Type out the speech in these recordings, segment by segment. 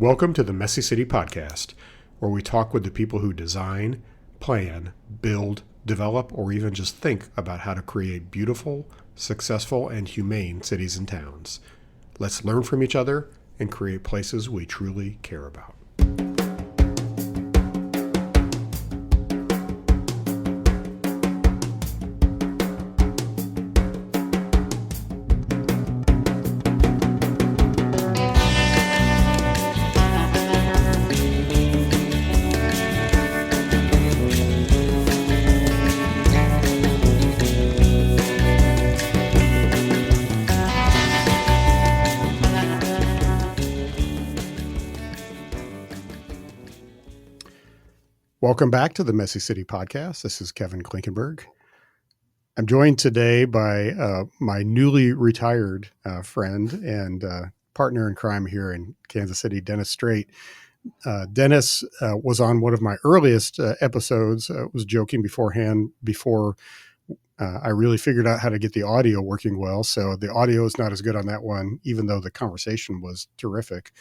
Welcome to the Messy City Podcast, where we talk with the people who design, plan, build, develop, or even just think about how to create beautiful, successful, and humane cities and towns. Let's learn from each other and create places we truly care about. Welcome back to the Messy City Podcast. This is Kevin Klinkenberg. I'm joined today by my newly retired friend and partner in crime here in Kansas City, Dennis Strait. Dennis was on one of my earliest episodes. Was joking beforehand before I really figured out how to get the audio working well. So the audio is not as good on that one, even though the conversation was terrific.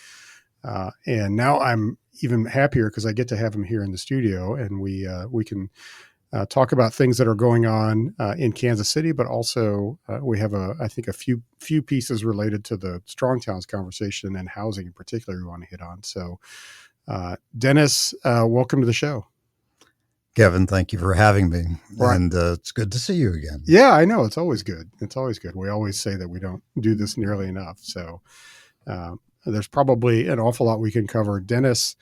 And now I'm even happier because I get to have him here in the studio, and we can talk about things that are going on in Kansas City, but also we have I think a few pieces related to the Strong Towns conversation and housing in particular we want to hit on. So, Dennis, welcome to the show. Kevin, thank you for having me. Right. And it's good to see you again. Yeah, I know. It's always good. It's always good. We always say that we don't do this nearly enough. So there's probably an awful lot we can cover. Dennis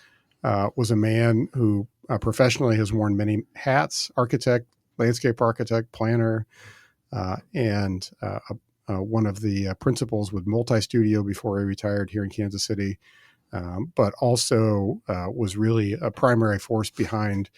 was a man who professionally has worn many hats: architect, landscape architect, planner, and one of the principals with multistudio before he retired here in Kansas City, but also was really a primary force behind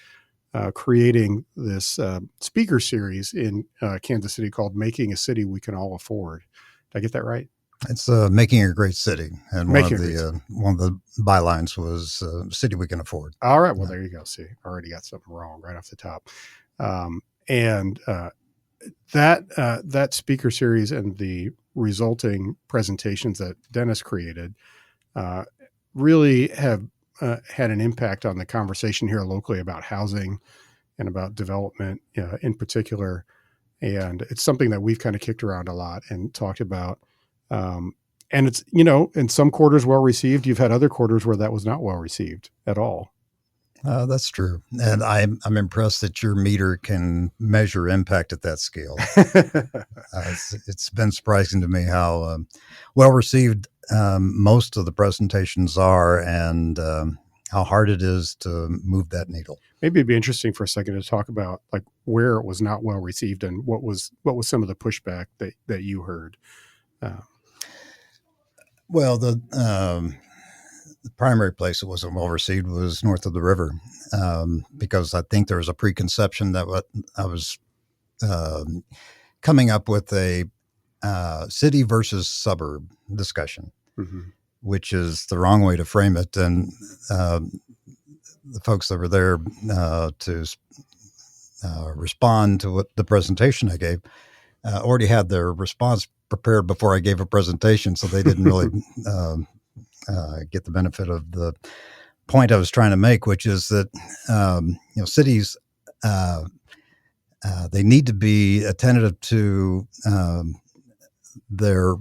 creating this speaker series in Kansas City called Making a City We Can All Afford. Did I get that right? It's making a great city, and one of the bylines was "City We Can Afford." All right, well there you go. See, already got something wrong right off the top, and that speaker series and the resulting presentations that Dennis created really have had an impact on the conversation here locally about housing and about development in particular, and it's something that we've kind of kicked around a lot and talked about. And it's, in some quarters well received. You've had other quarters where that was not well received at all. That's true. And I'm impressed that your meter can measure impact at that scale. It's been surprising to me how well received most of the presentations are, and how hard it is to move that needle. Maybe it'd be interesting for a second to talk about like where it was not well received and what was some of the pushback that you heard. Well, the primary place that wasn't well received was north of the river, because I think there was a preconception that what I was coming up with a city versus suburb discussion, which is the wrong way to frame it. And the folks that were there to respond to what the presentation I gave already had their response prepared before I gave a presentation, so they didn't really get the benefit of the point I was trying to make, which is that cities they need to be attentive to their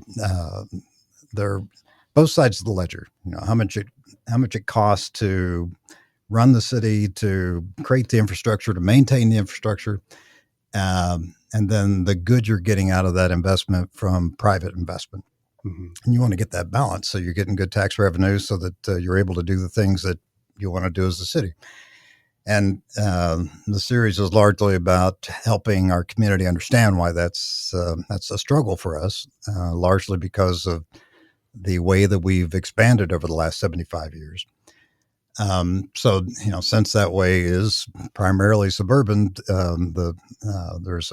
both sides of the ledger. How much it costs to run the city, to create the infrastructure, to maintain the infrastructure. And then the good you're getting out of that investment from private investment. And you want to get that balance so you're getting good tax revenue so that you're able to do the things that you want to do as a city. And the series is largely about helping our community understand why that's a struggle for us, largely because of the way that we've expanded over the last 75 years. So, since that way is primarily suburban, there's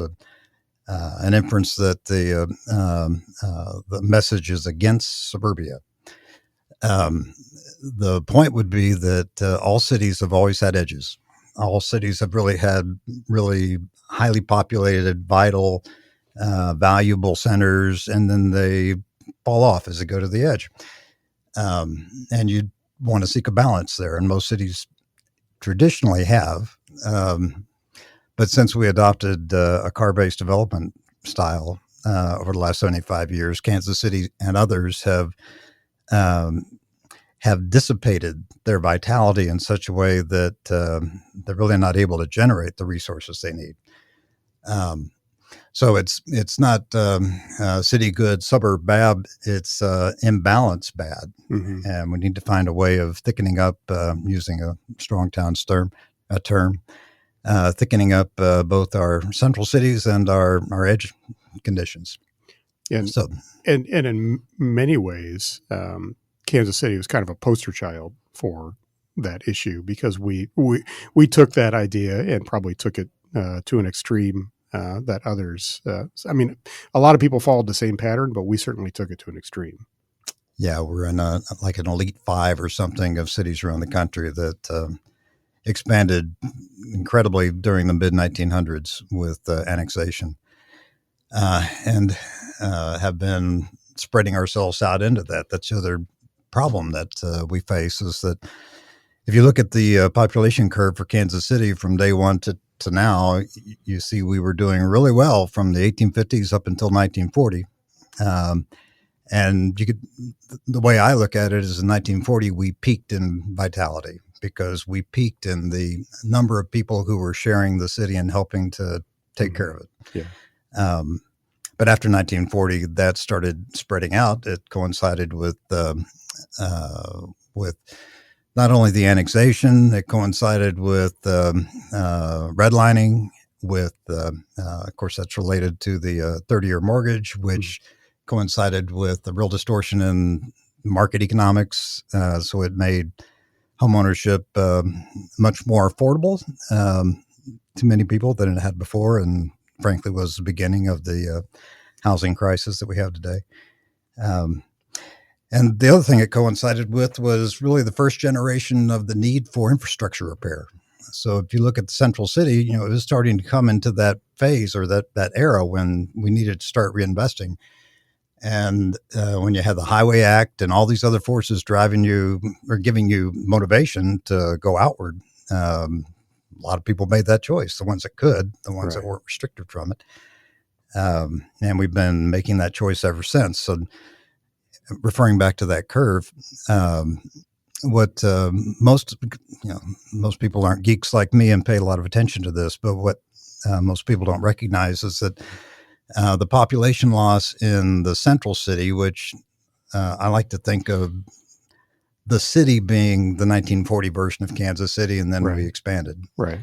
an inference that the message is against suburbia. The point would be that all cities have always had edges. All cities have really had really highly populated, vital, valuable centers, and then they fall off as they go to the edge. And you want to seek a balance there, and most cities traditionally have. But since we adopted a car-based development style over the last 75 years, Kansas City and others um, have dissipated their vitality in such a way that they're really not able to generate the resources they need. So it's not city good, suburb bad. It's imbalance bad, and we need to find a way of thickening up, using a strong town's term, thickening up both our central cities and our edge conditions. And so, and in many ways, Kansas City was kind of a poster child for that issue, because we took that idea and probably took it to an extreme that others. I mean, a lot of people followed the same pattern, but we certainly took it to an extreme. Yeah, we're in like an elite 5 or something of cities around the country that expanded incredibly during the mid 1900s with annexation, and have been spreading ourselves out into that. That's the other problem that we face, is that if you look at the population curve for Kansas City from day one to now, you see we were doing really well from the 1850s up until 1940. And the way I look at it is, in 1940, we peaked in vitality because we peaked in the number of people who were sharing the city and helping to take care of it. Yeah. But after 1940, that started spreading out. It coincided with not only the annexation, it coincided with redlining, with, of course, that's related to the 30-year mortgage, which coincided with the real distortion in market economics. So it made homeownership much more affordable to many people than it had before, and frankly was the beginning of the housing crisis that we have today. And the other thing it coincided with was really the first generation of the need for infrastructure repair. So if you look at the central city, it was starting to come into that phase, or that era when we needed to start reinvesting. And when you had the Highway Act and all these other forces driving you or giving you motivation to go outward, a lot of people made that choice, the ones that could, the ones that weren't restricted from it. And we've been making that choice ever since. So referring back to that curve, what most people aren't geeks like me and pay a lot of attention to this, but what most people don't recognize is that the population loss in the central city, which I like to think of the city being the 1940 version of Kansas City, and then we expanded. Right.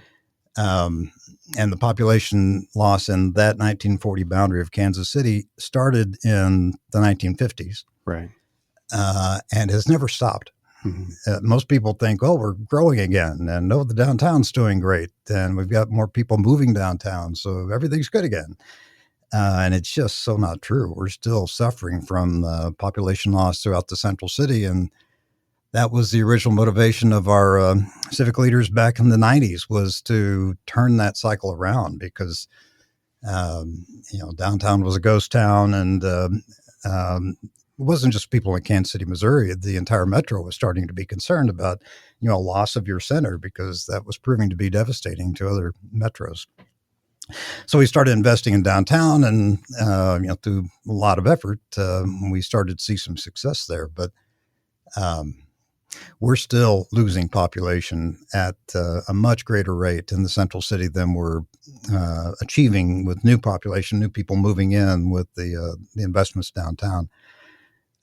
And the population loss in that 1940 boundary of Kansas City started in the 1950s. Right. And has never stopped. Most people think, oh, we're growing again, and the downtown's doing great, and we've got more people moving downtown, so everything's good again. And it's just so not true. We're still suffering from population loss throughout the central city, and that was the original motivation of our civic leaders back in the 90s, was to turn that cycle around, because downtown was a ghost town, and it wasn't just people in Kansas City, Missouri. The entire metro was starting to be concerned about, loss of your center, because that was proving to be devastating to other metros. So we started investing in downtown, and through a lot of effort, we started to see some success there. But we're still losing population at a much greater rate in the central city than we're achieving with new population, new people moving in with the investments downtown.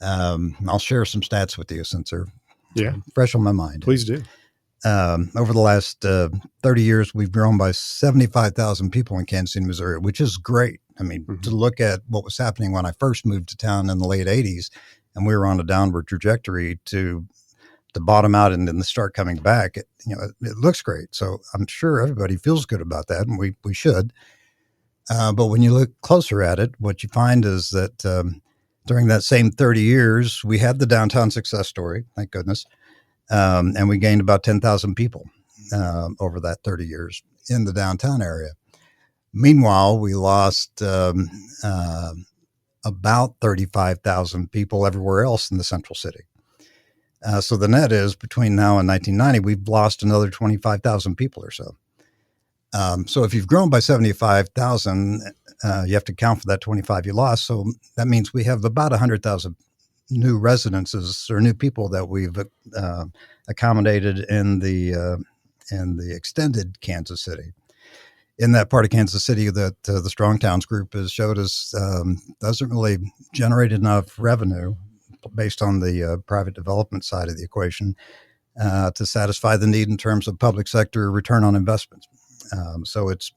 I'll share some stats with you since they're fresh on my mind. Please do. Over the last 30 years, we've grown by 75,000 people in Kansas City, Missouri, which is great. I mean, to look at what was happening when I first moved to town in the late 80s, and we were on a downward trajectory to bottom out and then start coming back, it looks great. So I'm sure everybody feels good about that, and we should. But when you look closer at it, what you find is that during that same 30 years, we had the downtown success story, thank goodness. And we gained about 10,000 people over that 30 years in the downtown area. Meanwhile, we lost about 35,000 people everywhere else in the central city. So the net is between now and 1990, we've lost another 25,000 people or so. So if you've grown by 75,000, you have to account for that 25 you lost. So that means we have about 100,000 new residences or new people that we've accommodated in the extended Kansas City. In that part of Kansas City that the Strong Towns group has showed us doesn't really generate enough revenue based on the private development side of the equation to satisfy the need in terms of public sector return on investments. So it's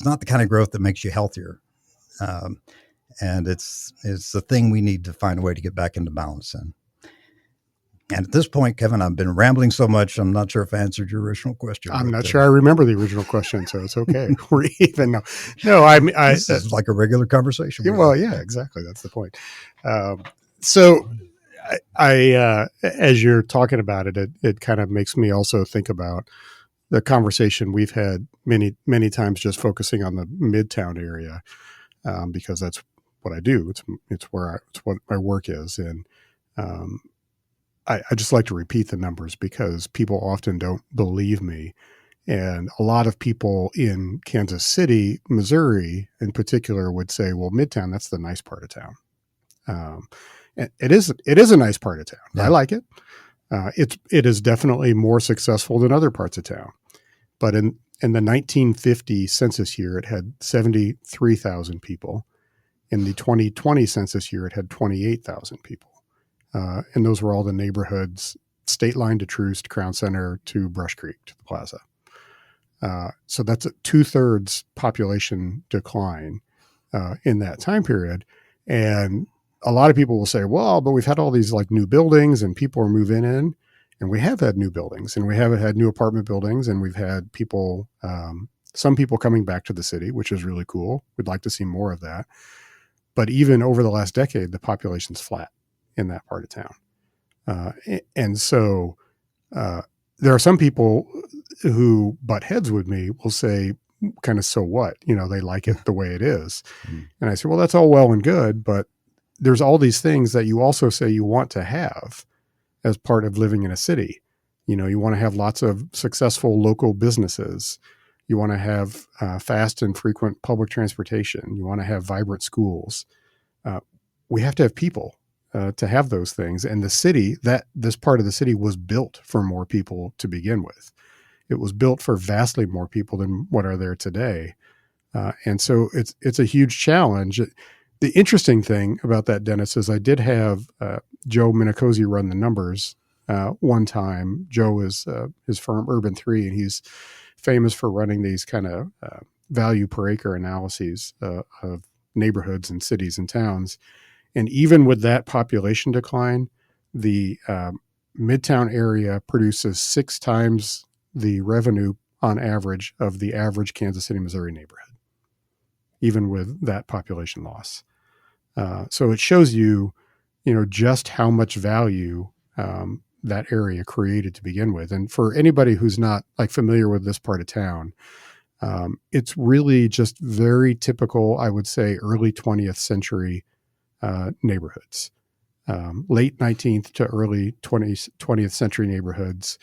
not the kind of growth that makes you healthier. And it's the thing we need to find a way to get back into balance in. And at this point, Kevin, I've been rambling so much, I'm not sure if I answered your original question. I'm not sure I remember the original question, so it's okay. We're even now. No, this is like a regular conversation. Yeah, well, yeah, exactly. That's the point. So I as you're talking about it, it kind of makes me also think about the conversation we've had many times, just focusing on the Midtown area, because that's what I do. It's what my work is, and I just like to repeat the numbers because people often don't believe me. And a lot of people in Kansas City, Missouri in particular would say, well, Midtown, that's the nice part of town. It is a nice part of town. Yeah. I like it. It is definitely more successful than other parts of town. But in the 1950 census year, it had 73,000 people. In the 2020 census year, it had 28,000 people. And those were all the neighborhoods, State Line to Troost, Crown Center to Brush Creek to the Plaza. So that's a 2/3 population decline in that time period. And a lot of people will say, well, but we've had all these like new buildings and people are moving in. And we have had new buildings and we have had new apartment buildings and we've had people, some people coming back to the city, which is really cool. We'd like to see more of that. But even over the last decade, the population's flat in that part of town. And so there are some people who butt heads with me will say kind of, so what, they like it the way it is. And I say, well, that's all well and good, but there's all these things that you also say you want to have as part of living in a city. You want to have lots of successful local businesses. You want to have fast and frequent public transportation. You want to have vibrant schools. We have to have people to have those things. And the city, this part of the city was built for more people to begin with. It was built for vastly more people than what are there today. And so it's a huge challenge. The interesting thing about that, Dennis, is I did have Joe Minicosi run the numbers one time. Joe is his firm Urban 3, and he's famous for running these kind of value per acre analyses of neighborhoods and cities and towns. And even with that population decline, the Midtown area produces 6 times the revenue on average of the average Kansas City, Missouri neighborhood, even with that population loss. So it shows you, just how much value that area created to begin with. And for anybody who's not like familiar with this part of town, it's really just very typical, I would say, early 20th century neighborhoods, late 19th to early 20th century neighborhoods.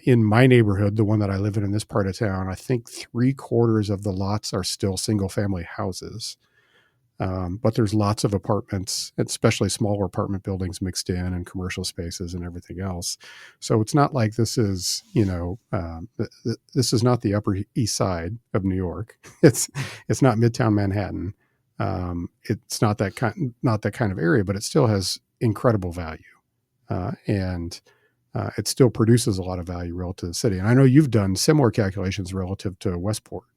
In my neighborhood, the one that I live in this part of town, I think 3/4 of the lots are still single family houses. But there's lots of apartments, especially smaller apartment buildings mixed in and commercial spaces and everything else. So it's not like this is, this is not the Upper East Side of New York. It's not Midtown Manhattan. It's not that kind of area, but it still has incredible value. And it still produces a lot of value relative to the city. And I know you've done similar calculations relative to Westport.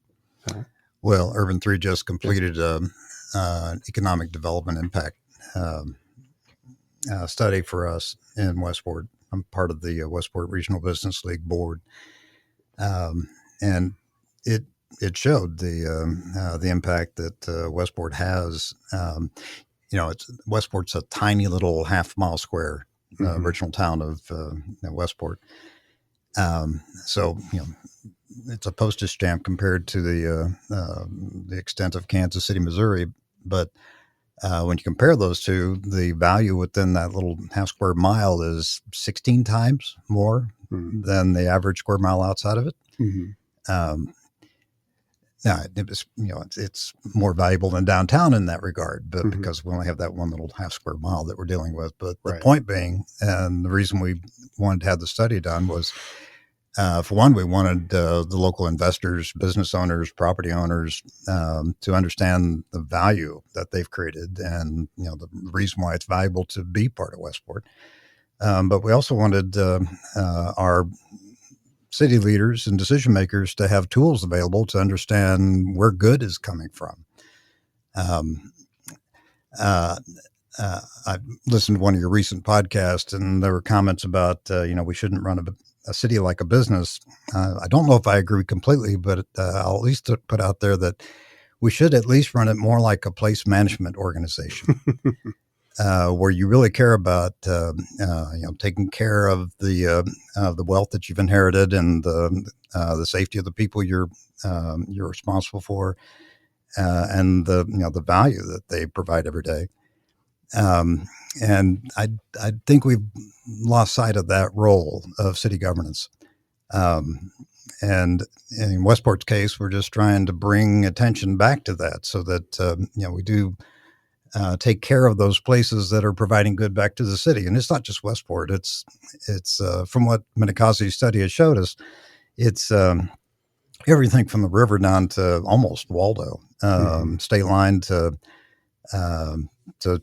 Well, Urban 3 just completed economic development impact study for us in Westport. I'm part of the Westport Regional Business League board, and it showed the impact that Westport has. Westport's a tiny little half-mile square original town of Westport, so it's a postage stamp compared to the extent of Kansas City, Missouri. But When you compare those two, the value within that little half square mile is 16 times more than the average square mile outside of it. Um, Now, it was, it's more valuable than downtown in that regard, but because we only have that one little half square mile that we're dealing with. But the point being, and the reason we wanted to have the study done was, for one, we wanted the local investors, business owners, property owners to understand the value that they've created and, the reason why it's valuable to be part of Westport. But we also wanted our city leaders and decision makers to have tools available to understand where good is coming from. I listened to one of your recent podcasts, and there were comments about, we shouldn't run a city like a business. I don't know if I agree completely, but I'll at least put out there that we should at least run it more like a place management organization. Where you really care about, taking care of the wealth that you've inherited and the safety of the people you're responsible for, and the value that they provide every day. And I think we've lost sight of that role of city governance. And in Westport's case, we're just trying to bring attention back to that so that we do. Take care of those places that are providing good back to the city. And it's not just Westport. It's from what Minikazi's study has showed us, it's everything from the river down to almost Waldo, state line to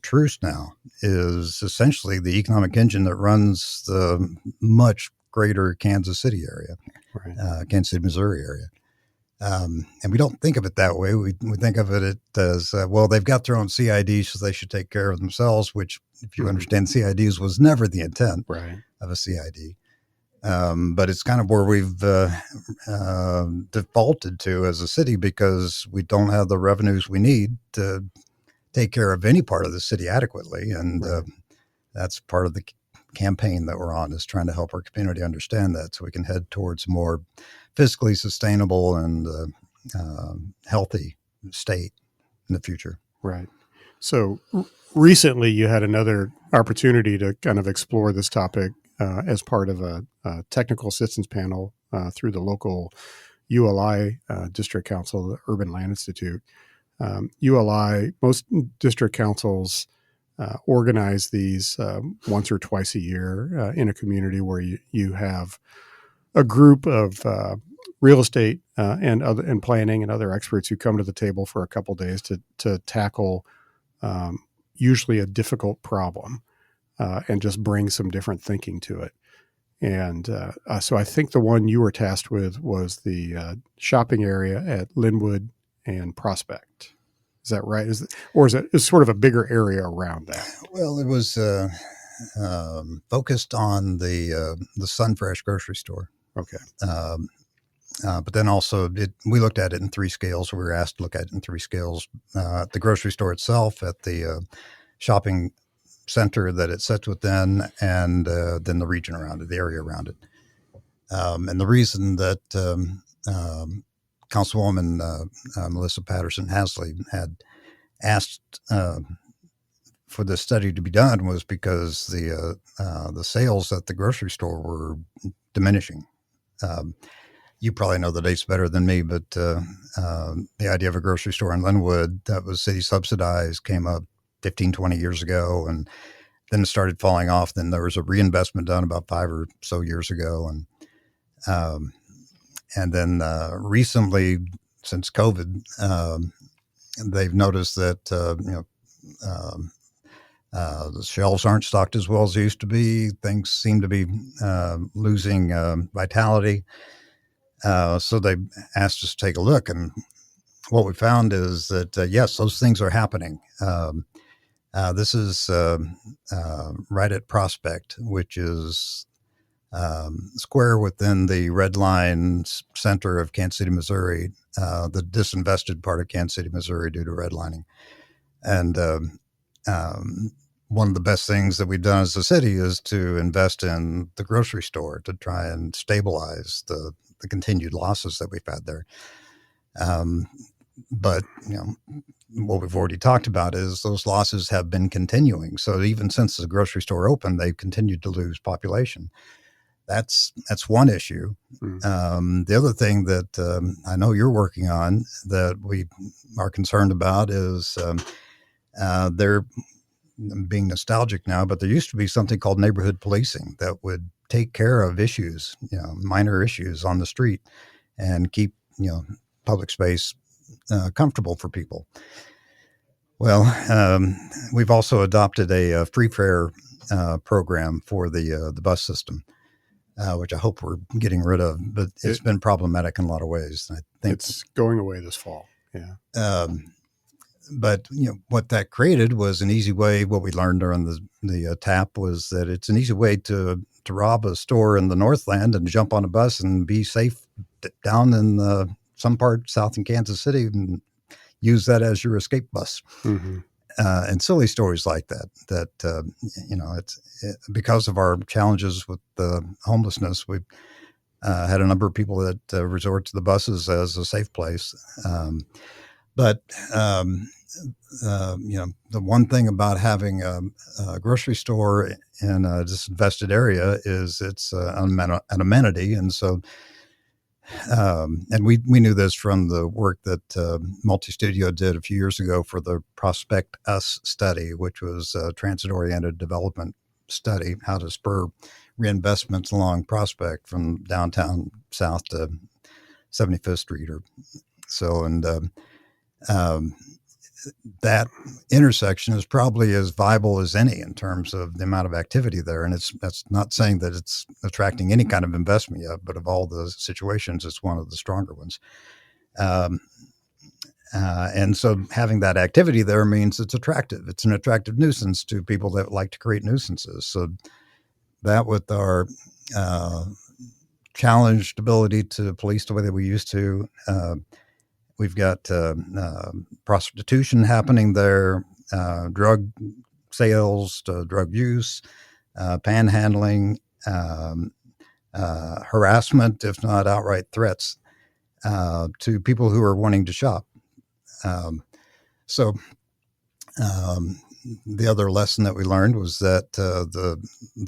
Truce now is essentially the economic engine that runs the much greater Kansas City area, Kansas City, Missouri area. And we don't think of it that way. We think of it as, they've got their own CIDs, so they should take care of themselves, which, if you understand CIDs, was never the intent of a CID. But it's kind of where we've defaulted to as a city because we don't have the revenues we need to take care of any part of the city adequately. And that's part of the campaign that we're on, is trying to help our community understand that so we can head towards more fiscally sustainable and healthy state in the future. Right. So recently you had another opportunity to kind of explore this topic as part of a technical assistance panel through the local ULI district council, the Urban Land Institute. ULI, most district councils organize these once or twice a year in a community where you have a group of real estate and planning and other experts who come to the table for a couple of days to tackle usually a difficult problem and just bring some different thinking to it. And so I think the one you were tasked with was the shopping area at Linwood and Prospect. Is that right? Is it sort of a bigger area around that? Well, it was focused on the Sunfresh grocery store. Okay. But then also we looked at it in three scales. We were asked to look at it in three scales: at the grocery store itself, at the shopping center that it sits within, and then the region around it, the area around it. And the reason that Councilwoman Melissa Patterson Hasley had asked for this study to be done was because the sales at the grocery store were diminishing. You probably know the dates better than me, but the idea of a grocery store in Linwood that was city subsidized came up 15, 20 years ago, and then it started falling off. Then there was a reinvestment done about 5 or so years ago. And then recently, since COVID, they've noticed that, the shelves aren't stocked as well as they used to be. Things seem to be losing vitality. So they asked us to take a look, and what we found is that, yes, those things are happening. This is right at Prospect, which is square within the red line center of Kansas City, Missouri, the disinvested part of Kansas City, Missouri due to redlining. And one of the best things that we've done as a city is to invest in the grocery store to try and stabilize the continued losses that we've had there. but what we've already talked about is those losses have been continuing. So even since the grocery store opened, they've continued to lose population. That's one issue. The other thing that I know you're working on that we are concerned about is they're being nostalgic now, but there used to be something called neighborhood policing that would take care of issues, minor issues on the street, and keep public space comfortable for people. Well, we've also adopted a free fare program for the bus system, which I hope we're getting rid of. But it's been problematic in a lot of ways. I think it's going away this fall. Yeah. But what that created was an easy way. What we learned during the TAP was that it's an easy way to rob a store in the Northland and jump on a bus and be safe down in some part south in Kansas City and use that as your escape bus. And silly stories like that. It's because of our challenges with the homelessness, we've had a number of people that resort to the buses as a safe place. But the one thing about having a grocery store in a disinvested area is it's an amenity. And so, and we knew this from the work that Multistudio did a few years ago for the Prospect Us study, which was a transit-oriented development study, how to spur reinvestments along Prospect from downtown south to 75th Street or so. And that intersection is probably as viable as any in terms of the amount of activity there. And that's not saying that it's attracting any kind of investment yet, but of all the situations, it's one of the stronger ones. And so having that activity there means it's attractive. It's an attractive nuisance to people that like to create nuisances. So that with our challenged ability to police the way that we used to, we've got prostitution happening there, drug sales, drug use, panhandling, harassment, if not outright threats, to people who are wanting to shop. The other lesson that we learned was that the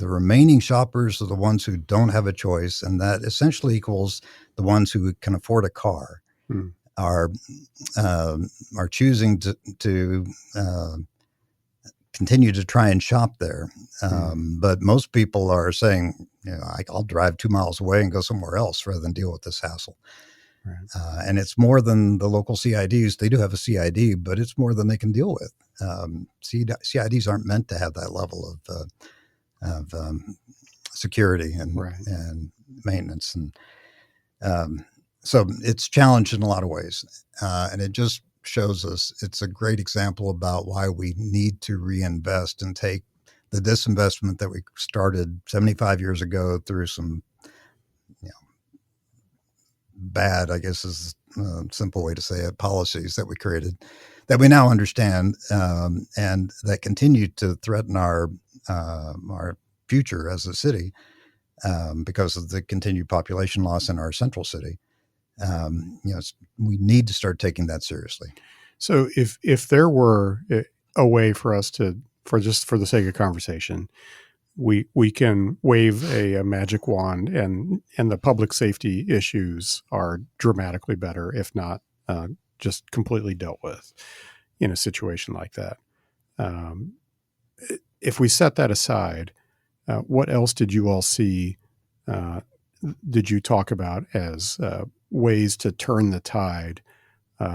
remaining shoppers are the ones who don't have a choice, and that essentially equals the ones who can afford a car. Are choosing to continue to try and shop there. But most people are saying, I'll drive 2 miles away and go somewhere else rather than deal with this hassle. Right. And it's more than the local CIDs. They do have a CID, but it's more than they can deal with. CIDs aren't meant to have that level of security and maintenance. And so it's challenged in a lot of ways. And it just shows us it's a great example about why we need to reinvest and take the disinvestment that we started 75 years ago through some bad, I guess is a simple way to say it, policies that we created that we now understand and that continue to threaten our future as a city because of the continued population loss in our central city. We need to start taking that seriously. So if there were a way for us to, for the sake of conversation, we can wave a magic wand and the public safety issues are dramatically better, if not just completely dealt with in a situation like that. If we set that aside, what else did you all see? Did you talk about as ways to turn the tide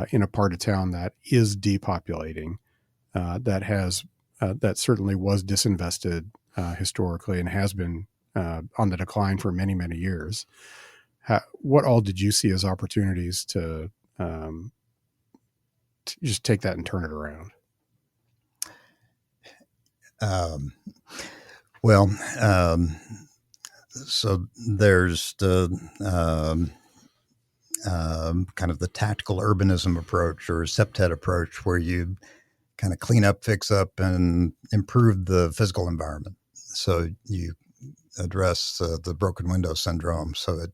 in a part of town that is depopulating, that certainly was disinvested historically and has been on the decline for many, many years? What all did you see as opportunities to just take that and turn it around? So there's the kind of the tactical urbanism approach or septet approach, where you kind of clean up, fix up, and improve the physical environment. So you address the broken window syndrome. So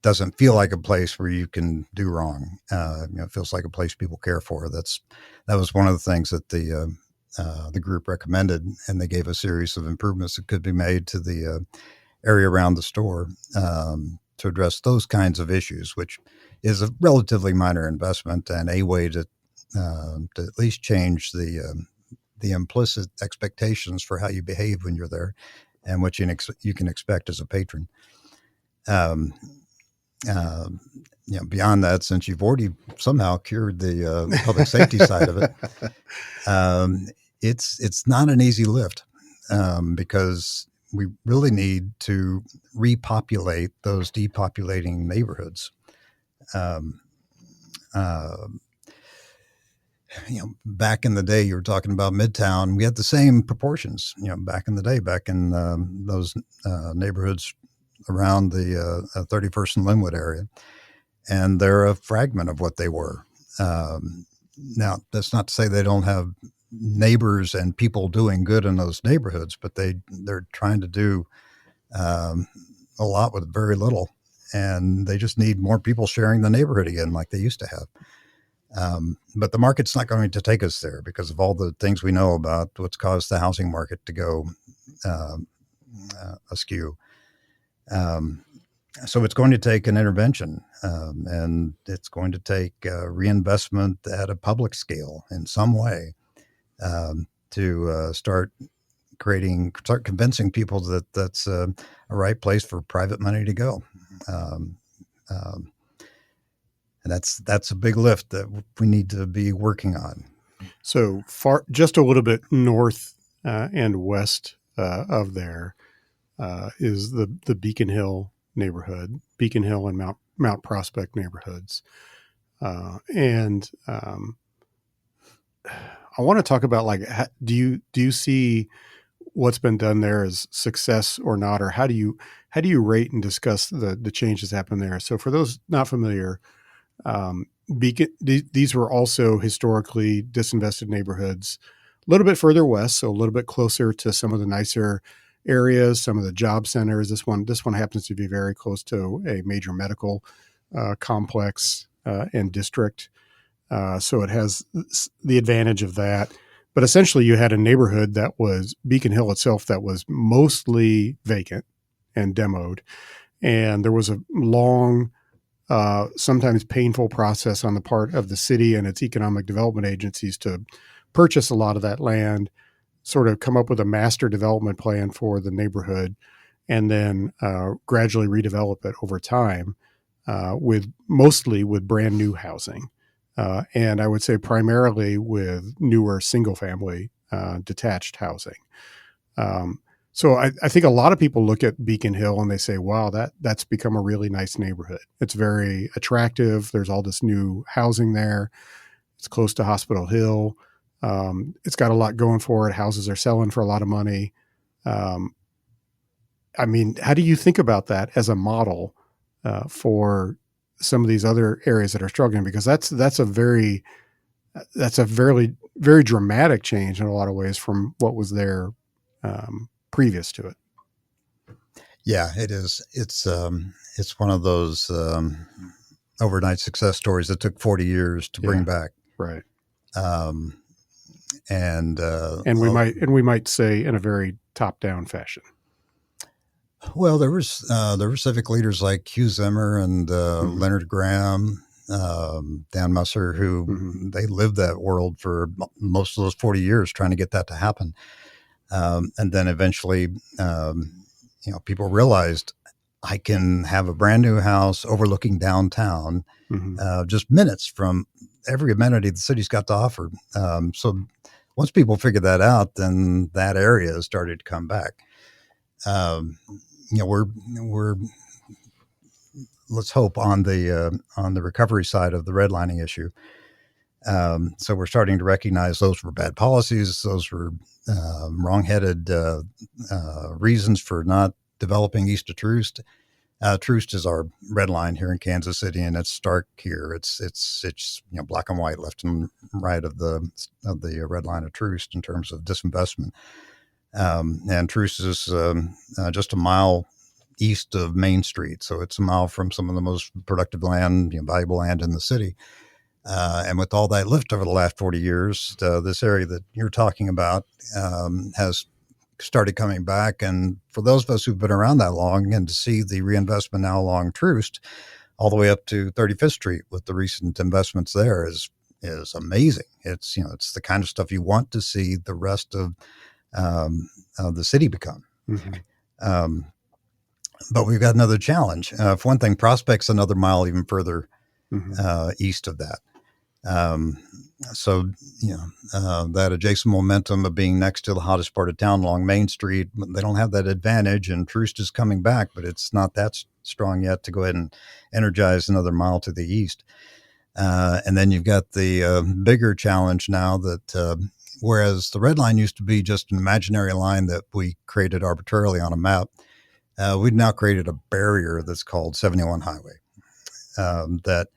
doesn't feel like a place where you can do wrong. It feels like a place people care for. That was one of the things that the group recommended, and they gave a series of improvements that could be made to the area around the store to address those kinds of issues, which is a relatively minor investment and a way to at least change the implicit expectations for how you behave when you're there and what you can expect as a patron. Um, beyond that, since you've already somehow cured the public safety side of it, it's not an easy lift because we really need to repopulate those depopulating neighborhoods. Back in the day, you were talking about Midtown. We had the same proportions. Back in the day, back in those neighborhoods around the 31st and Linwood area, and they're a fragment of what they were. Now, that's not to say they don't have neighbors and people doing good in those neighborhoods, but they're trying to do a lot with very little, and they just need more people sharing the neighborhood again like they used to have. But the market's not going to take us there because of all the things we know about what's caused the housing market to go askew. So it's going to take an intervention, and it's going to take reinvestment at a public scale in some way to start convincing people that that's a right place for private money to go. And that's a big lift that we need to be working on. So far, just a little bit north and west of there is the Beacon Hill neighborhood, Beacon Hill and Mount Prospect neighborhoods. And I want to talk about do you see what's been done there as success or not, or how do you rate and discuss the changes that happened there? So for those not familiar, these were also historically disinvested neighborhoods, a little bit further west, so a little bit closer to some of the nicer areas, some of the job centers. This one happens to be very close to a major medical complex and district, so it has the advantage of that. But essentially, you had a neighborhood that was Beacon Hill itself that was mostly vacant and demoed, and there was a long, sometimes painful process on the part of the city and its economic development agencies to purchase a lot of that land, sort of come up with a master development plan for the neighborhood, and then gradually redevelop it over time mostly with brand new housing. And I would say primarily with newer single family detached housing. So I think a lot of people look at Beacon Hill and they say, wow, that's become a really nice neighborhood. It's very attractive. There's all this new housing there. It's close to Hospital Hill. It's got a lot going for it. Houses are selling for a lot of money. I mean, how do you think about that as a model for some of these other areas that are struggling? Because that's a very very dramatic change in a lot of ways from what was there previous to it. Yeah, it is. It's one of those overnight success stories that took 40 years to bring back. Right. And we might say in a very top-down fashion. Well, there were civic leaders like Hugh Zimmer and Leonard Graham, Dan Musser, who they lived that world for most of those 40 years trying to get that to happen. And then eventually, people realized I can have a brand new house overlooking downtown, just minutes from every amenity the city's got to offer. So once people figured that out, then that area started to come back. We're let's hope on the recovery side of the redlining issue. So we're starting to recognize those were bad policies. Those were wrong-headed reasons for not developing east of Troost. Troost is our red line here in Kansas City, and it's stark here. It's black and white, left and right of the red line of Troost in terms of disinvestment. And Troost is just a mile east of Main Street. So it's a mile from some of the most productive land, valuable land in the city. And with all that lift over the last 40 years, this area that you're talking about has started coming back. And for those of us who've been around that long, and to see the reinvestment now along Troost, all the way up to 35th Street with the recent investments there is amazing. It's the kind of stuff you want to see the rest of the city become. Mm-hmm. But we've got another challenge. For one thing, Prospect's another mile even further east of that. So that adjacent momentum of being next to the hottest part of town along Main Street, they don't have that advantage, and Troost is coming back, but it's not that strong yet to go ahead and energize another mile to the east. And then you've got the bigger challenge now that whereas the red line used to be just an imaginary line that we created arbitrarily on a map, we've now created a barrier that's called 71 Highway that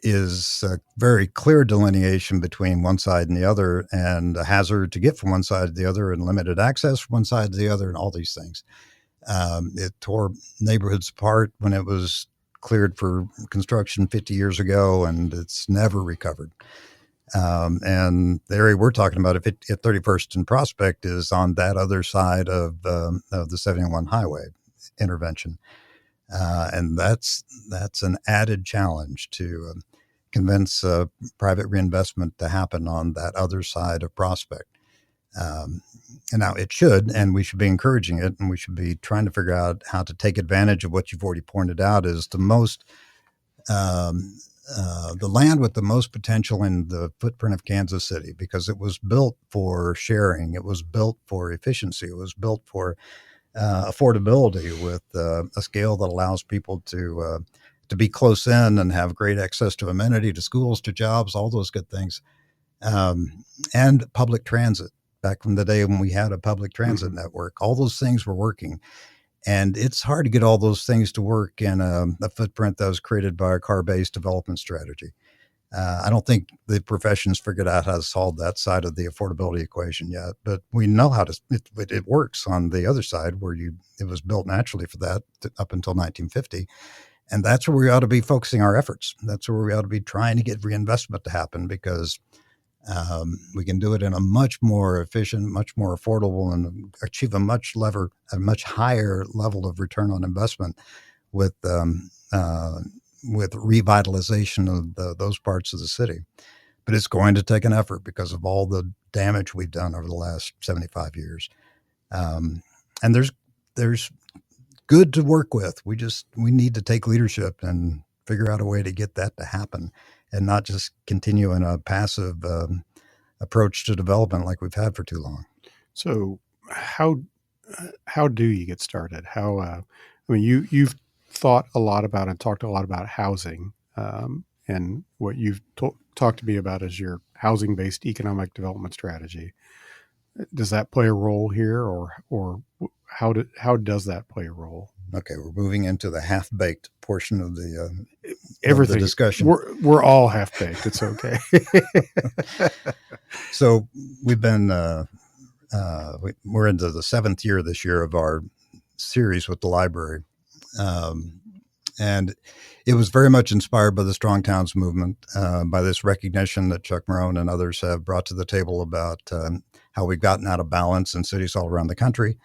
is a very clear delineation between one side and the other, and a hazard to get from one side to the other, and limited access from one side to the other, and all these things. It tore neighborhoods apart when it was cleared for construction 50 years ago, and it's never recovered. And the area we're talking about at 31st and Prospect is on that other side of the 71 Highway intervention. And that's an added challenge to convince private reinvestment to happen on that other side of Prospect. And now it should, and we should be encouraging it, and we should be trying to figure out how to take advantage of what you've already pointed out is the most, the land with the most potential in the footprint of Kansas City, because it was built for sharing, it was built for efficiency, it was built for affordability with a scale that allows people to be close in and have great access to amenity, to schools, to jobs, all those good things, and public transit. Back from the day when we had a public transit network, all those things were working. And it's hard to get all those things to work in a footprint that was created by a car-based development strategy. I don't think the profession's figured out how to solve that side of the affordability equation yet, but we know how to. It works on the other side where it was built naturally for that up until 1950, and that's where we ought to be focusing our efforts. That's where we ought to be trying to get reinvestment to happen, because we can do it in a much more efficient, much more affordable, and achieve a much higher level of return on investment with revitalization of those parts of the city. But it's going to take an effort because of all the damage we've done over the last 75 years. And there's good to work with. We need to take leadership and figure out a way to get that to happen, and not just continue in a passive approach to development like we've had for too long. So how do you get started? You've thought a lot about and talked a lot about housing, and what you've talked to me about is your housing-based economic development strategy. Does that play a role here, or how does that play a role? Okay, we're moving into the half-baked portion of the everything of the discussion. We're all half-baked. It's okay. So we've been we're into the 7th year this year of our series with the library, and it was very much inspired by the Strong Towns movement, by this recognition that Chuck Marone and others have brought to the table about how we've gotten out of balance in cities all around the country.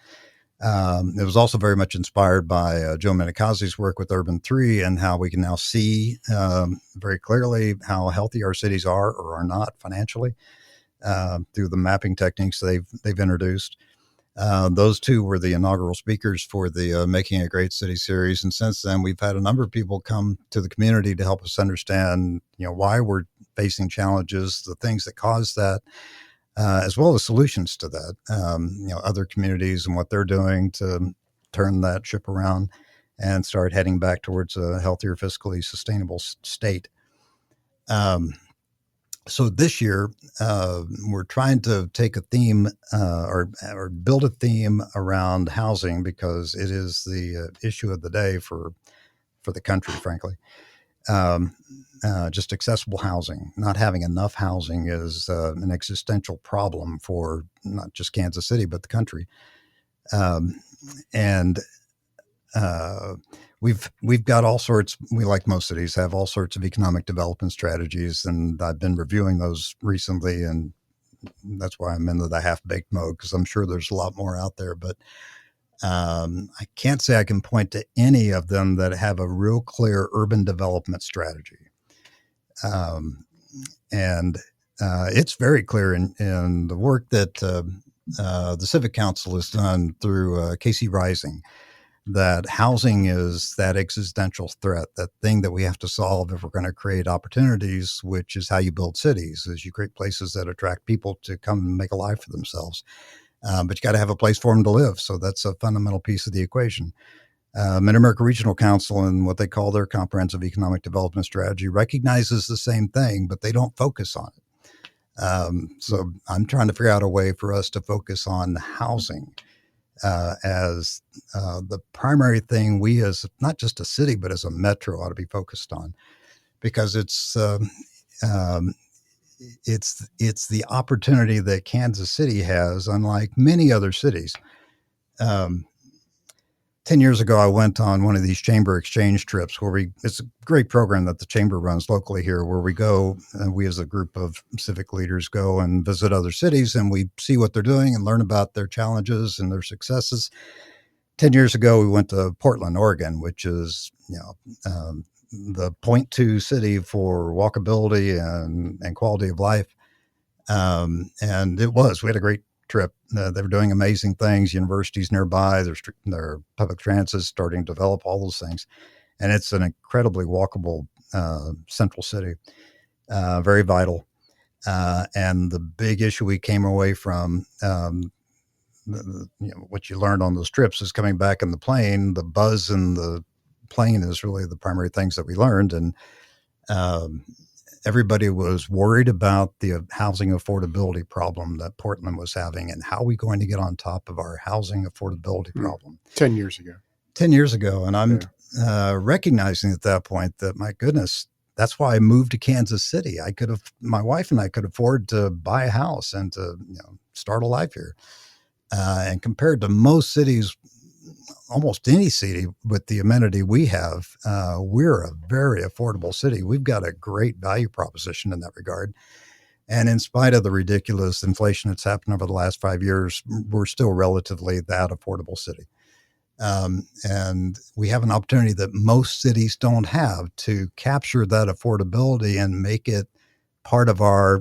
It was also very much inspired by Joe Minicozzi's work with Urban 3, and how we can now see very clearly how healthy our cities are or are not financially through the mapping techniques they've introduced. Those two were the inaugural speakers for the Making a Great City series, and since then we've had a number of people come to the community to help us understand, why we're facing challenges, the things that cause that. As well as solutions to that, other communities and what they're doing to turn that ship around and start heading back towards a healthier, fiscally sustainable state. So this year, we're trying to take a theme or build a theme around housing, because it is the issue of the day for the country, frankly. Just accessible housing. Not having enough housing is an existential problem for not just Kansas City, but the country. And uh, we've got all sorts. We, like most cities, have all sorts of economic development strategies, and I've been reviewing those recently, and that's why I'm into the half baked mode, because I'm sure there's a lot more out there. But I can't say I can point to any of them that have a real clear urban development strategy. And it's very clear in the work that the Civic Council has done through KC Rising, that housing is that existential threat, that thing that we have to solve if we're going to create opportunities, which is how you build cities, is you create places that attract people to come and make a life for themselves. But you got to have a place for them to live. So that's a fundamental piece of the equation. Mid-America Regional Council and what they call their comprehensive economic development strategy recognizes the same thing, but they don't focus on it. So I'm trying to figure out a way for us to focus on housing as the primary thing we, as not just a city, but as a metro, ought to be focused on, because it's the opportunity that Kansas City has, unlike many other cities. 10 years ago, I went on one of these chamber exchange trips where it's a great program that the chamber runs locally here, where we go, and we as a group of civic leaders go and visit other cities, and we see what they're doing and learn about their challenges and their successes. 10 years ago, we went to Portland, Oregon, which is, the point two city for walkability and quality of life. And we had a great trip. They were doing amazing things. Universities nearby, their public transit is starting to develop, all those things. And it's an incredibly walkable central city, very vital. And the big issue we came away from, what you learned on those trips is coming back in the plane. The buzz in the plane is really the primary things that we learned. And everybody was worried about the housing affordability problem that Portland was having, and how are we going to get on top of our housing affordability problem. 10 years ago. 10 years ago. And I'm recognizing at that point that, my goodness, that's why I moved to Kansas City. My wife and I could afford to buy a house and to start a life here. And compared to most cities, almost any city with the amenity we have, we're a very affordable city. We've got a great value proposition in that regard. And in spite of the ridiculous inflation that's happened over the last 5 years, we're still relatively that affordable city. And we have an opportunity that most cities don't have to capture that affordability and make it part of our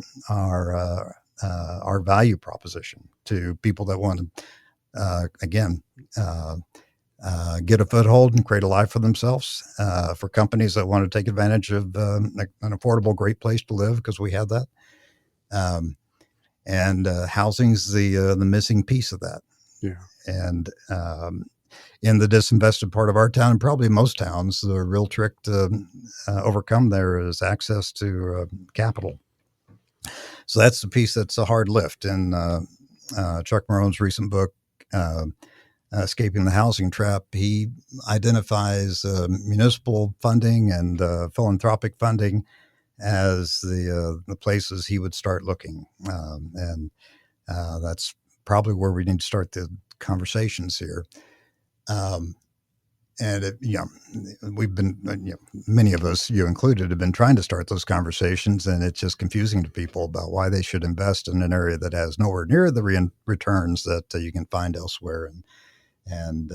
value proposition to people that want to, get a foothold and create a life for themselves, for companies that want to take advantage of an affordable, great place to live, because we have that. And housing's the missing piece of that. Yeah. And in the disinvested part of our town, and probably most towns, the real trick to overcome there is access to capital. So that's the piece that's a hard lift. In Chuck Marone's recent book, Escaping the Housing Trap, he identifies municipal funding and philanthropic funding as the places he would start looking. And that's probably where we need to start the conversations here. And we've been, many of us, you included, have been trying to start those conversations, and it's just confusing to people about why they should invest in an area that has nowhere near the returns that you can find elsewhere. And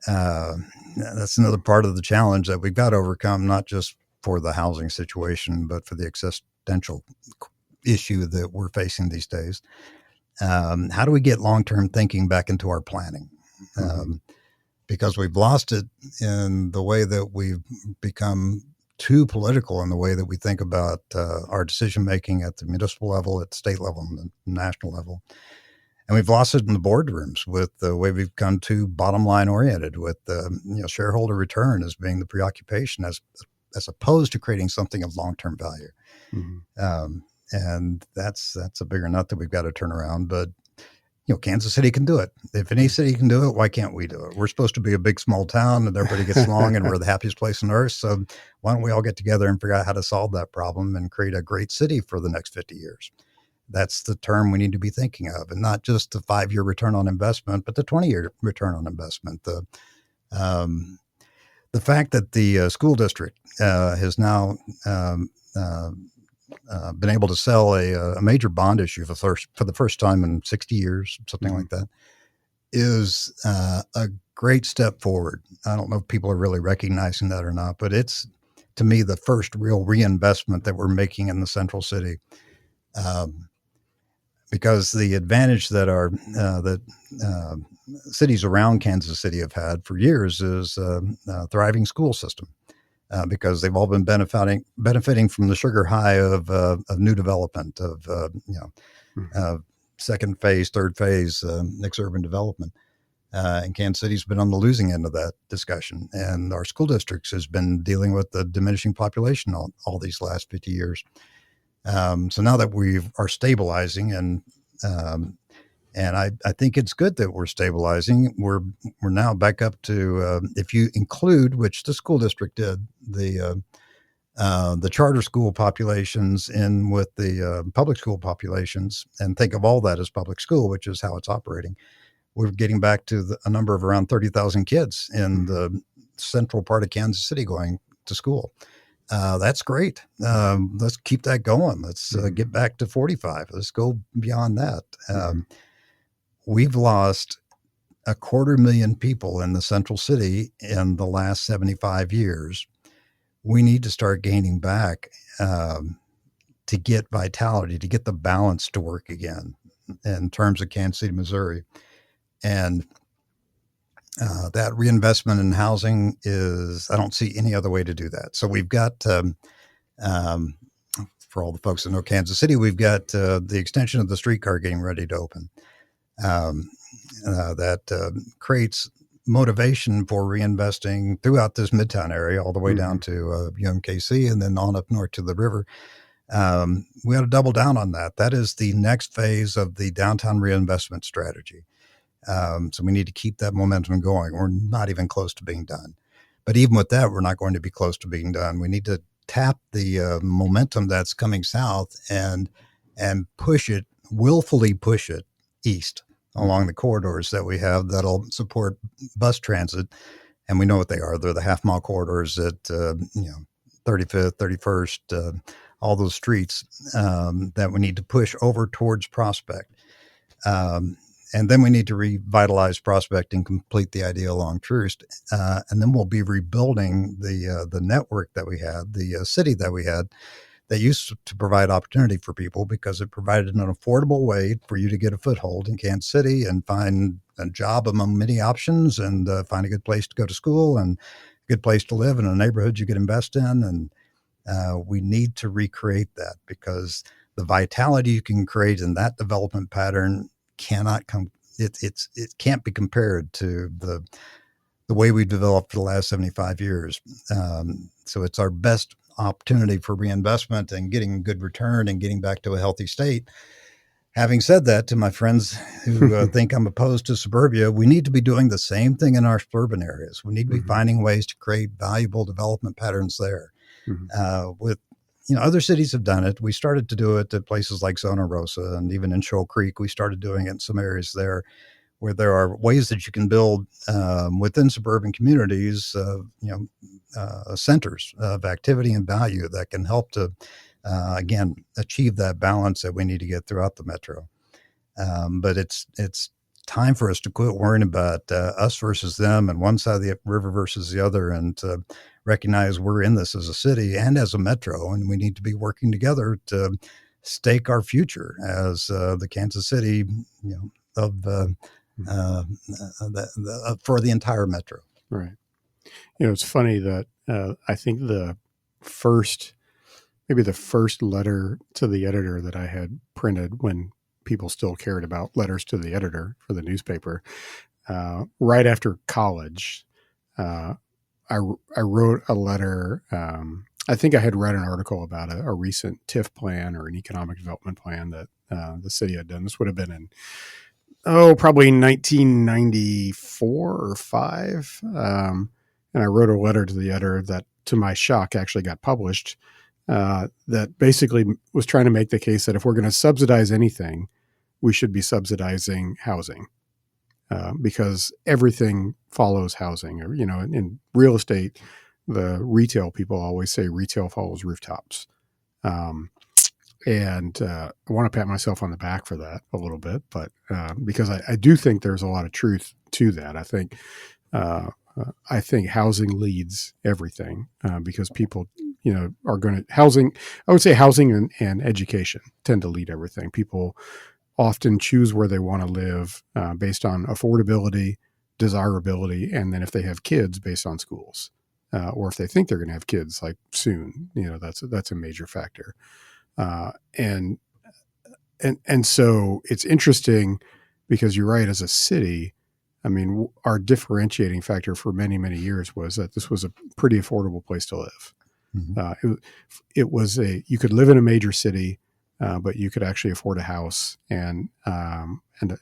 that's another part of the challenge that we've got to overcome, not just for the housing situation, but for the existential issue that we're facing these days. How do we get long-term thinking back into our planning? Because we've lost it in the way that we've become too political in the way that we think about our decision-making at the municipal level, at the state level, and the national level. And we've lost it in the boardrooms with the way we've come too bottom line oriented, with shareholder return as being the preoccupation, as opposed to creating something of long-term value. Mm-hmm. And that's a bigger nut that we've got to turn around. But Kansas City can do it. If any city can do it, why can't we do it? We're supposed to be a big, small town and everybody gets along and we're the happiest place on earth. So why don't we all get together and figure out how to solve that problem and create a great city for the next 50 years? That's the term we need to be thinking of, and not just the 5-year return on investment, but the 20-year return on investment, the Um, the fact that the school district has now been able to sell a major bond issue for the first time in 60 years, something Mm-hmm. like that, is a great step forward. I don't know if people are really recognizing that or not, but it's, to me, the first real reinvestment that we're making in the central city. Because the advantage that that uh, cities around Kansas City have had for years is a thriving school system. Because they've all been benefiting from the sugar high of new development of Mm-hmm. uh, second phase, third phase, mixed urban development. And Kansas City's been on the losing end of that discussion, and our school districts has been dealing with the diminishing population all these last 50 years. So now that we are stabilizing, um, and I think it's good that we're stabilizing. We're now back up to if you include, which the school district did, the charter school populations in with the public school populations, and think of all that as public school, which is how it's operating. We're getting back to a number of around 30,000 kids in Mm-hmm. the central part of Kansas City going to school. That's great. Let's keep that going. Let's Mm-hmm. get back to 45. Let's go beyond that. Mm-hmm. We've lost 250,000 people in the central city in the last 75 years. We need to start gaining back to get vitality, to get the balance to work again in terms of Kansas City, Missouri. And that reinvestment in housing is, I don't see any other way to do that. So we've got, um, for all the folks that know Kansas City, we've got the extension of the streetcar getting ready to open. Um, that creates motivation for reinvesting throughout this Midtown area, all the way Mm-hmm. down to UMKC and then on up north to the river. We got to double down on that. That is the next phase of the downtown reinvestment strategy. So we need to keep that momentum going. We're not even close to being done. But even with that, we're not going to be close to being done. We need to tap the momentum that's coming south and push it, willfully push it east along the corridors that we have that'll support bus transit. And we know what they are. They're the half-mile corridors at 35th, 31st, all those streets that we need to push over towards Prospect. And then we need to revitalize Prospect and complete the idea along Troost. And then we'll be rebuilding the network that we had, the city that we had, that used to provide opportunity for people because it provided an affordable way for you to get a foothold in Kansas City and find a job among many options and find a good place to go to school and a good place to live in a neighborhood you could invest in. And we need to recreate that because the vitality you can create in that development pattern cannot come. It can't be compared to the way we've developed for the last 75 years. So it's our best opportunity for reinvestment and getting good return and getting back to a healthy state. Having said that, to my friends who think I'm opposed to suburbia, we need to be doing the same thing in our suburban areas. We need to be Mm-hmm. finding ways to create valuable development patterns there. Mm-hmm. With other cities have done it. We started to do it at places like Zona Rosa and even in Shoal Creek. We started doing it in some areas there where there are ways that you can build within suburban communities, centers of activity and value that can help to, again, achieve that balance that we need to get throughout the metro. But it's time for us to quit worrying about us versus them and one side of the river versus the other, and to recognize we're in this as a city and as a metro, and we need to be working together to stake our future as the Kansas City, of for the entire metro. Right. It's funny that I think maybe the first letter to the editor that I had printed when people still cared about letters to the editor for the newspaper, right after college, uh, I wrote a letter. I think I had read an article about a recent TIF plan or an economic development plan that the city had done. This would have been in probably 1994 or five. And I wrote a letter to the editor that, to my shock, actually got published. That basically was trying to make the case that if we're going to subsidize anything, we should be subsidizing housing. because everything follows housing. In real estate, the retail people always say retail follows rooftops. Um, and I want to pat myself on the back for that a little bit, but because I do think there's a lot of truth to that. I think housing leads everything because people, are going to housing. I would say housing and education tend to lead everything. People often choose where they want to live based on affordability, desirability, and then if they have kids, based on schools, or if they think they're going to have kids like soon. That's a major factor. Uh, and and so it's interesting because you're right. As a city, I mean, our differentiating factor for many years was that this was a pretty affordable place to live. Mm-hmm. It was you could live in a major city, but you could actually afford a house and a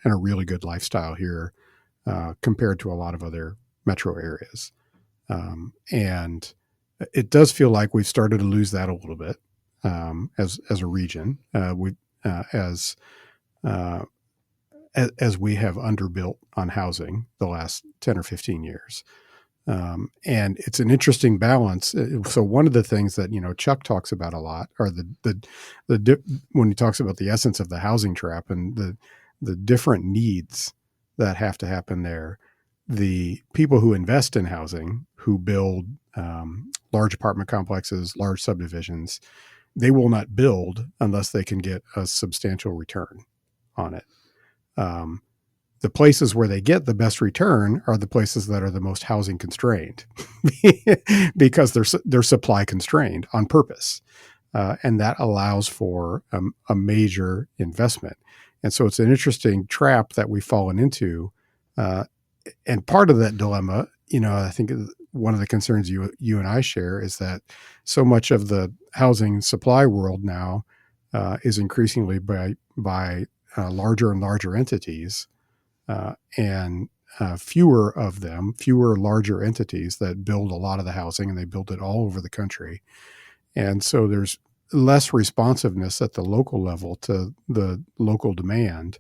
really good lifestyle here compared to a lot of other metro areas. And it does feel like we've started to lose that a little bit as a region. As as we have underbuilt on housing the last 10 or 15 years. And it's an interesting balance. So one of the things that, Chuck talks about a lot are when he talks about the essence of the housing trap and the different needs that have to happen there. The people who invest in housing, who build large apartment complexes, large subdivisions, they will not build unless they can get a substantial return on it. The places where they get the best return are the places that are the most housing constrained because they're supply constrained on purpose. And that allows for a major investment. And so it's an interesting trap that we've fallen into. And part of that dilemma, I think one of the concerns you and I share is that so much of the housing supply world now is increasingly by larger and larger entities, and fewer of them, fewer larger entities that build a lot of the housing, and they build it all over the country. And so there's less responsiveness at the local level to the local demand,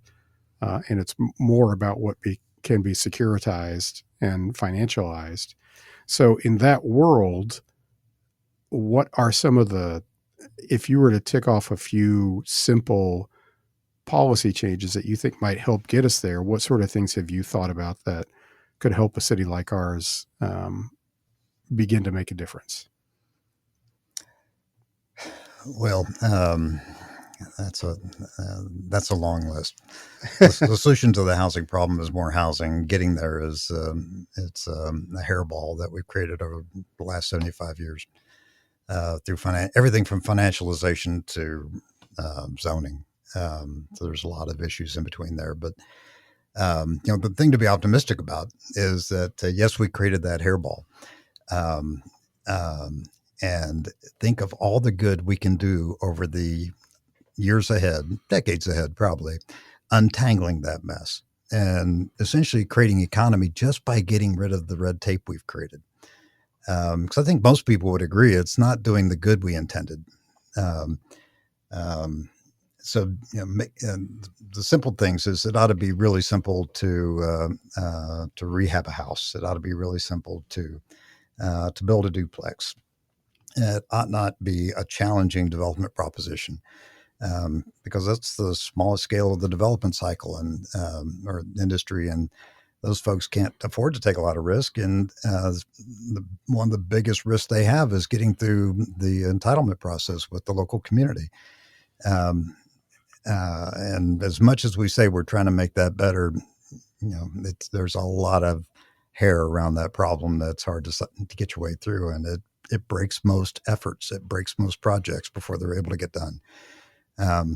and it's more about what can be securitized and financialized. So in that world, what are some of if you were to tick off a few simple policy changes that you think might help get us there, what sort of things have you thought about that could help a city like ours begin to make a difference? Well, that's a long list. The solution to the housing problem is more housing. Getting there is it's a hairball that we've created over the last 75 years through everything from financialization to zoning. So there's a lot of issues in between there, but the thing to be optimistic about is that yes, we created that hairball, and think of all the good we can do over the years ahead, decades ahead, probably untangling that mess and essentially creating economy just by getting rid of the red tape we've created. Because I think most people would agree it's not doing the good we intended. So the simple things is it ought to be really simple to rehab a house. It ought to be really simple to build a duplex. It ought not be a challenging development proposition because that's the smallest scale of the development cycle and or industry, and those folks can't afford to take a lot of risk. And one of the biggest risks they have is getting through the entitlement process with the local community. And as much as we say we're trying to make that better, there's a lot of hair around that problem that's hard to get your way through, and it breaks most efforts. It breaks most projects before they're able to get done.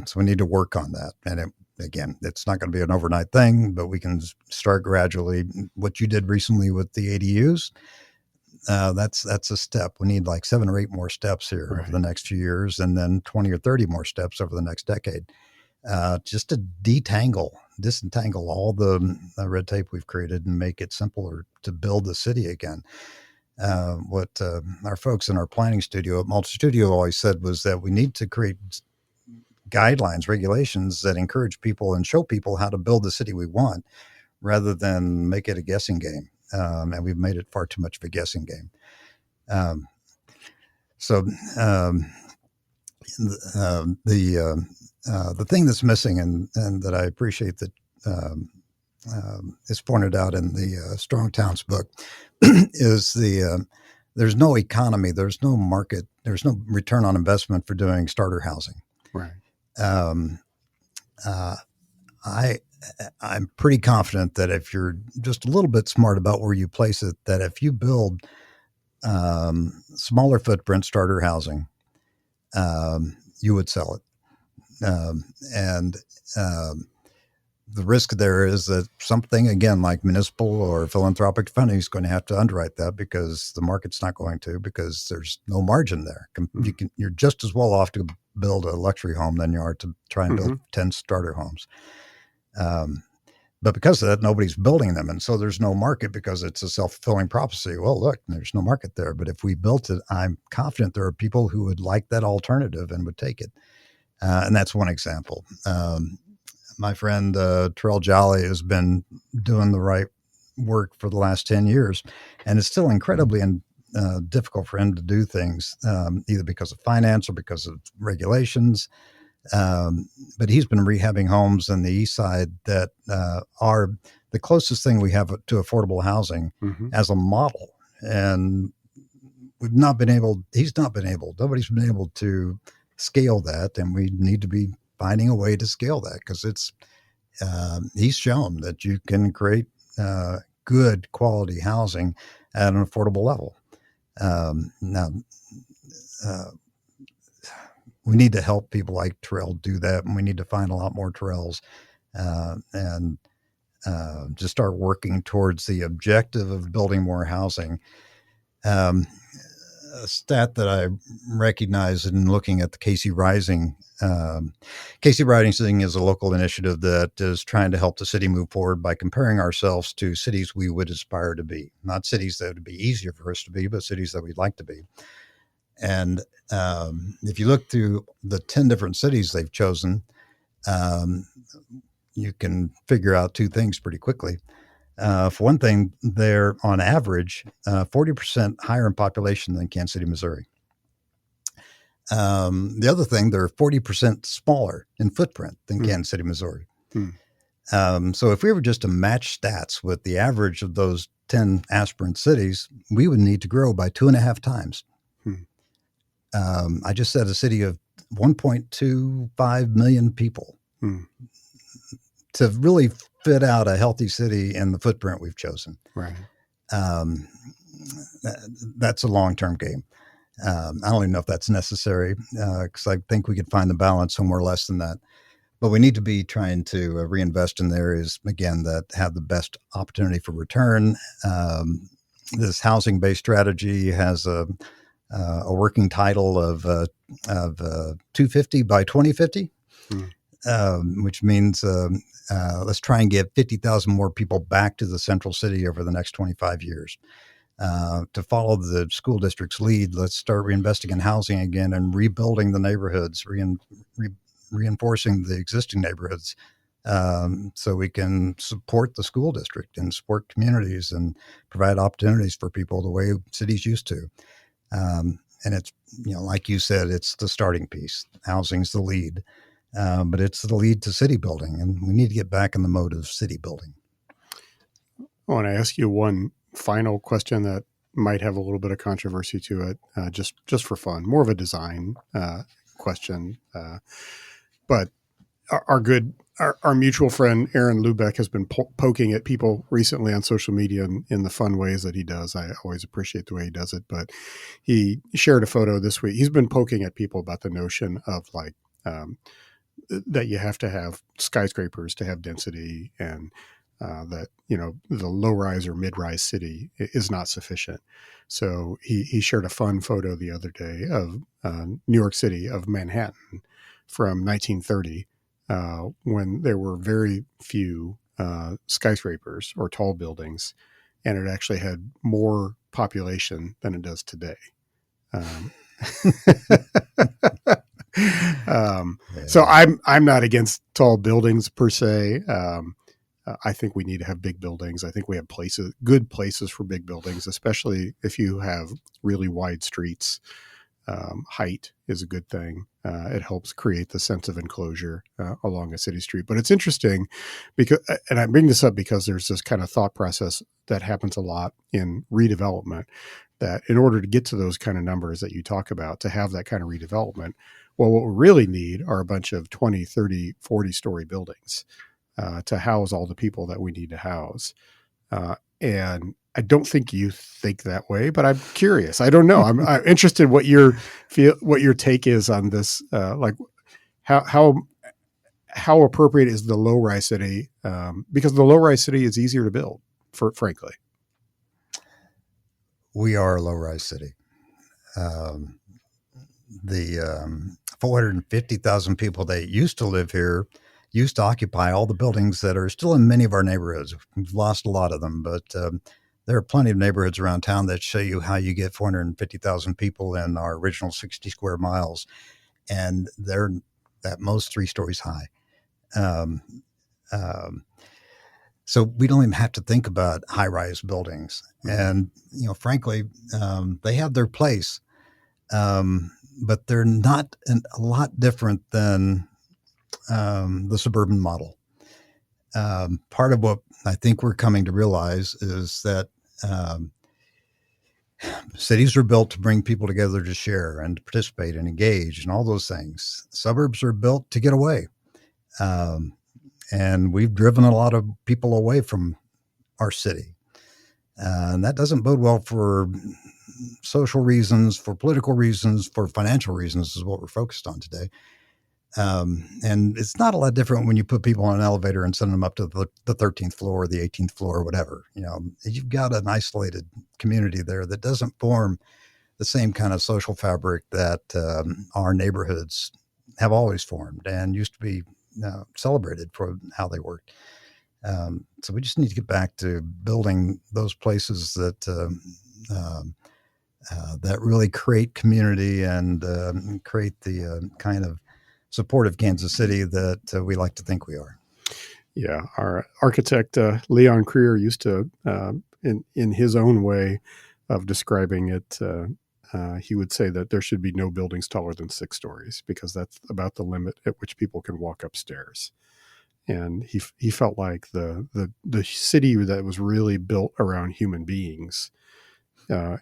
So we need to work on that. And again, it's not going to be an overnight thing, but we can start gradually. What you did recently with the ADUs, that's a step. We need like 7 or 8 more steps here over the next few years, and then 20 or 30 more steps over the next decade, just to disentangle all the red tape we've created and make it simpler to build the city again. What our folks in our planning studio at Multistudio always said was that we need to create guidelines, regulations that encourage people and show people how to build the city we want, rather than make it a guessing game. And we've made it far too much of a guessing game. Um, so the thing that's missing, and that I appreciate that is pointed out in the Strong Towns book, is there's no economy, there's no market, there's no return on investment for doing starter housing. Right. Um, I'm pretty confident that if you're just a little bit smart about where you place it, that if you build smaller footprint starter housing, you would sell it. And the risk there is that something, again, like municipal or philanthropic funding is going to have to underwrite that, because the market's not going to, because there's no margin there. You're just as well off to build a luxury home than you are to try and build 10 starter homes. But because of that, nobody's building them. And so there's no market, because it's a self-fulfilling prophecy. Well, look, there's no market there. But if we built it, I'm confident there are people who would like that alternative and would take it. And that's one example. My friend Terrell Jolly has been doing the right work for the last 10 years, and it's still incredibly difficult for him to do things, either because of finance or because of regulations. But he's been rehabbing homes in the East Side that are the closest thing we have to affordable housing as a model. And nobody's been able to scale that. And we need to be finding a way to scale that, because he's shown that you can create good quality housing at an affordable level. Now, we need to help people like Terrell do that, and we need to find a lot more Terrells and just start working towards the objective of building more housing. A stat that I recognize in looking at the Casey Rising. Casey Rising is a local initiative that is trying to help the city move forward by comparing ourselves to cities we would aspire to be. Not cities that would be easier for us to be, but cities that we'd like to be. And if you look through the 10 different cities they've chosen, you can figure out two things pretty quickly. For one thing, they're on average 40% higher in population than Kansas City, Missouri. The other thing, they're 40% smaller in footprint than Kansas City, Missouri. So if we were just to match stats with the average of those 10 aspirant cities, we would need to grow by 2.5 times. I just said a city of 1.25 million people to really fit out a healthy city in the footprint we've chosen. Right. That's a long-term game. I don't even know if that's necessary, because I think we could find the balance somewhere less than that. But we need to be trying to reinvest in the areas, again, that have the best opportunity for return. This housing-based strategy has a working title of 250 by 2050, which means let's try and get 50,000 more people back to the central city over the next 25 years. To follow the school district's lead, let's start reinvesting in housing again and rebuilding the neighborhoods, reinforcing the existing neighborhoods, so we can support the school district and support communities and provide opportunities for people the way cities used to. And it's, like you said, it's the starting piece. Housing's the lead, but it's the lead to city building, and we need to get back in the mode of city building. I want to ask you one final question that might have a little bit of controversy to it, just for fun, more of a design question. But our mutual friend Aaron Lubeck has been poking at people recently on social media in the fun ways that he does. I always appreciate the way he does it, but he shared a photo this week. He's been poking at people about the notion of that you have to have skyscrapers to have density, and that, the low-rise or mid-rise city is not sufficient. So he shared a fun photo the other day of New York City, of Manhattan from 1930, when there were very few skyscrapers or tall buildings, and it actually had more population than it does today. So I'm not against tall buildings per se. I think we need to have big buildings. I think we have good places for big buildings, especially if you have really wide streets. Height is a good thing. It helps create the sense of enclosure along a city street. But it's interesting because, and I bring this up because there's this kind of thought process that happens a lot in redevelopment, that in order to get to those kind of numbers that you talk about, to have that kind of redevelopment, well, what we really need are a bunch of 20, 30, 40-story buildings to house all the people that we need to house. And I don't think you think that way, but I'm curious. I don't know. I'm interested what your take is on this. Like how appropriate is the low-rise city? Because the low-rise city is easier to build, frankly. We are a low-rise city. The 450,000 people that used to live here used to occupy all the buildings that are still in many of our neighborhoods. We've lost a lot of them, but there are plenty of neighborhoods around town that show you how you get 450,000 people in our original 60 square miles, and they're at most 3 stories high. So we don't even have to think about high-rise buildings. And, frankly, they have their place, but they're not a lot different than the suburban model. Part of what I think we're coming to realize is that cities are built to bring people together to share and to participate and engage and all those things. Suburbs are built to get away. And we've driven a lot of people away from our city. And that doesn't bode well for social reasons, for political reasons, for financial reasons is what we're focused on today. And it's not a lot different when you put people on an elevator and send them up to the 13th floor or the 18th floor or whatever. You've got an isolated community there that doesn't form the same kind of social fabric that our neighborhoods have always formed and used to be celebrated for how they worked. So we just need to get back to building those places that that really create community and create the kind of supportive Kansas City that we like to think we are. Yeah, our architect Leon Creer used to, in his own way of describing it, he would say that there should be no buildings taller than 6 stories because that's about the limit at which people can walk upstairs. And he felt like the city that was really built around human beings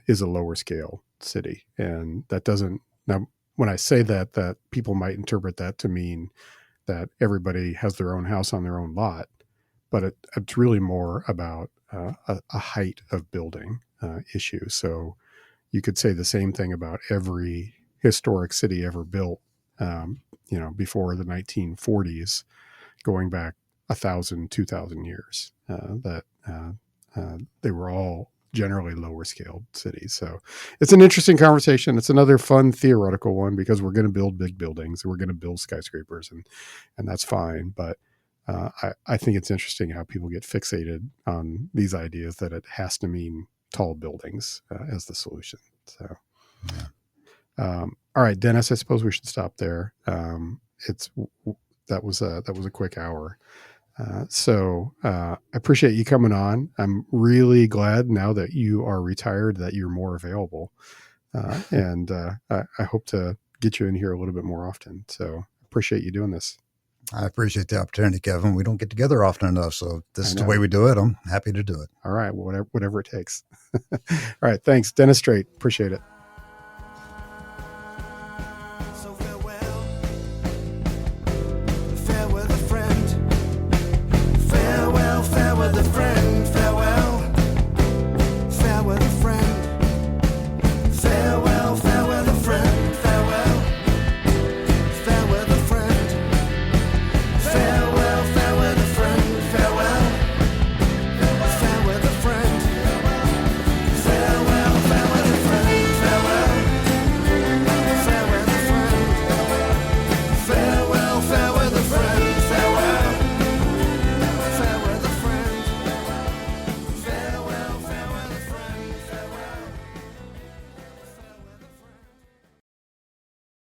is a lower scale city, and that doesn't. Now, when I say that people might interpret that to mean that everybody has their own house on their own lot, but it's really more about a height of building issue. So you could say the same thing about every historic city ever built, before the 1940s, going back 1,000, 2,000 years, that they were all generally lower scaled cities. So it's an interesting conversation. It's another fun theoretical one because we're going to build big buildings. We're going to build skyscrapers and that's fine. But I think it's interesting how people get fixated on these ideas that it has to mean tall buildings as the solution. So, all right, Dennis, I suppose we should stop there. That was a quick hour. So I appreciate you coming on. I'm really glad now that you are retired that you're more available. And I hope to get you in here a little bit more often. So appreciate you doing this. I appreciate the opportunity, Kevin. We don't get together often enough. So this is the way we do it. I'm happy to do it. All right. Whatever it takes. All right. Thanks. Dennis Strait. Appreciate it.